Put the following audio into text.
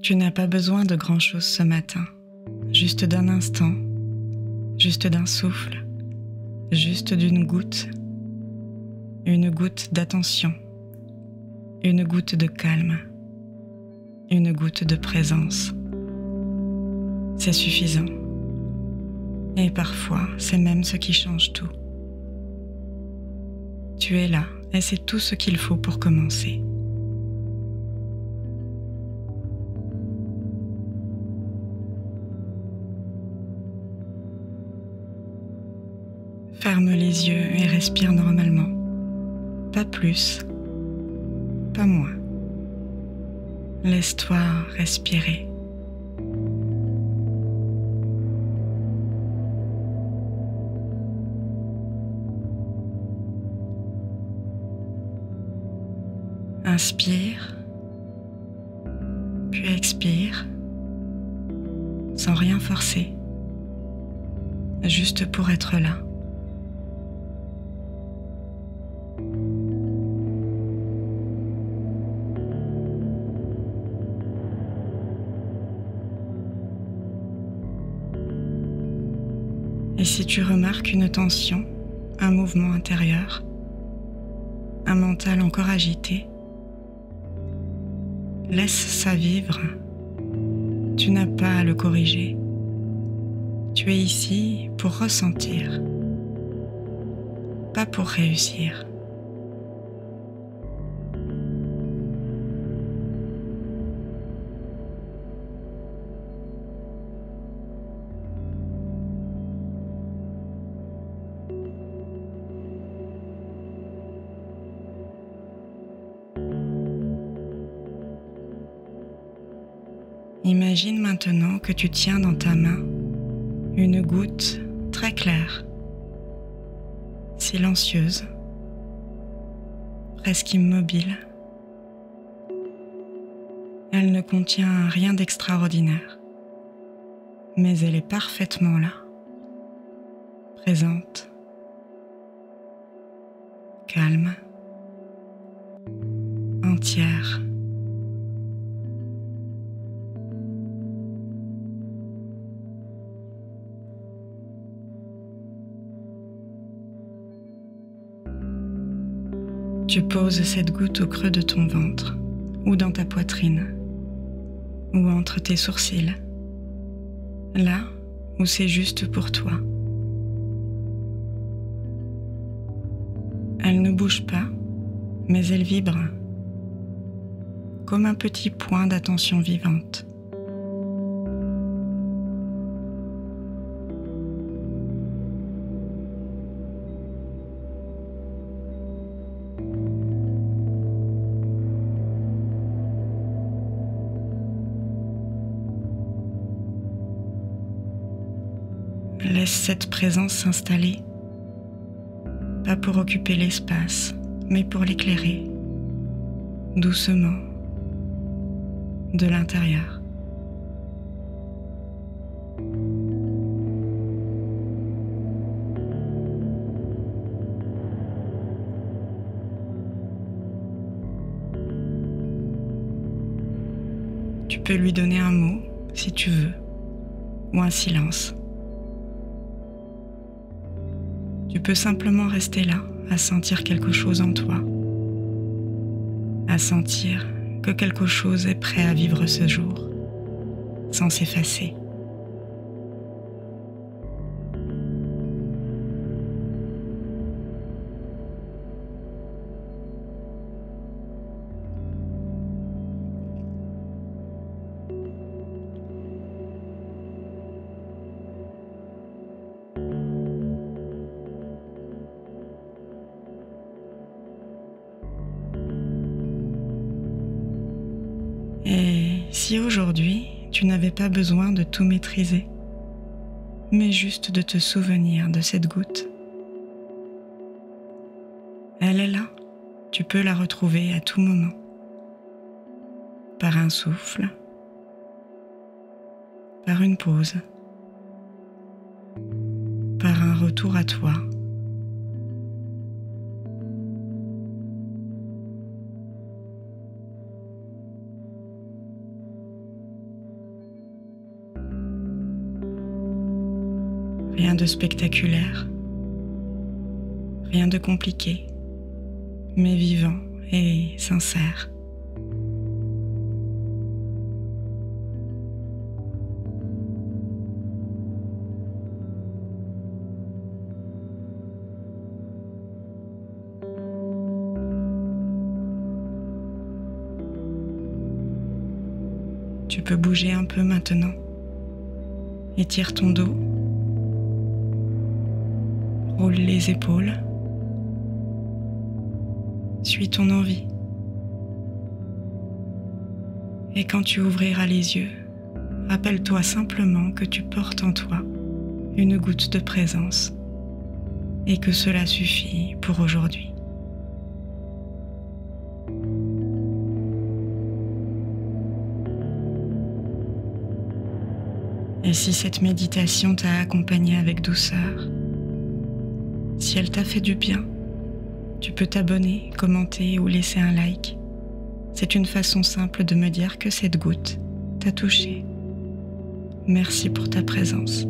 Tu n'as pas besoin de grand-chose ce matin, juste d'un instant, juste d'un souffle, juste d'une goutte, une goutte d'attention, une goutte de calme, une goutte de présence. C'est suffisant. Et parfois, c'est même ce qui change tout. Tu es là et c'est tout ce qu'il faut pour commencer. Ferme les yeux et respire normalement. Pas plus, pas moins. Laisse-toi respirer. Inspire, puis expire, sans rien forcer, juste pour être là. Et si tu remarques une tension, un mouvement intérieur, un mental encore agité, laisse ça vivre. Tu n'as pas à le corriger. Tu es ici pour ressentir, pas pour réussir. Imagine maintenant que tu tiens dans ta main une goutte très claire, silencieuse, presque immobile. Elle ne contient rien d'extraordinaire, mais elle est parfaitement là, présente, calme, entière. Tu poses cette goutte au creux de ton ventre, ou dans ta poitrine, ou entre tes sourcils, là où c'est juste pour toi. Elle ne bouge pas, mais elle vibre, comme un petit point d'attention vivante. Laisse cette présence s'installer, pas pour occuper l'espace, mais pour l'éclairer, doucement, de l'intérieur. Tu peux lui donner un mot, si tu veux, ou un silence. Tu peux simplement rester là, à sentir quelque chose en toi, à sentir que quelque chose est prêt à vivre ce jour, sans s'effacer. Et si aujourd'hui, tu n'avais pas besoin de tout maîtriser, mais juste de te souvenir de cette goutte, elle est là, tu peux la retrouver à tout moment, par un souffle, par une pause, par un retour à toi. Rien de spectaculaire, rien de compliqué, mais vivant et sincère. Tu peux bouger un peu maintenant. Étire ton dos. Roule les épaules. Suis ton envie. Et quand tu ouvriras les yeux, rappelle-toi simplement que tu portes en toi une goutte de présence et que cela suffit pour aujourd'hui. Et si cette méditation t'a accompagné avec douceur, si elle t'a fait du bien, tu peux t'abonner, commenter ou laisser un like. C'est une façon simple de me dire que cette goutte t'a touché. Merci pour ta présence.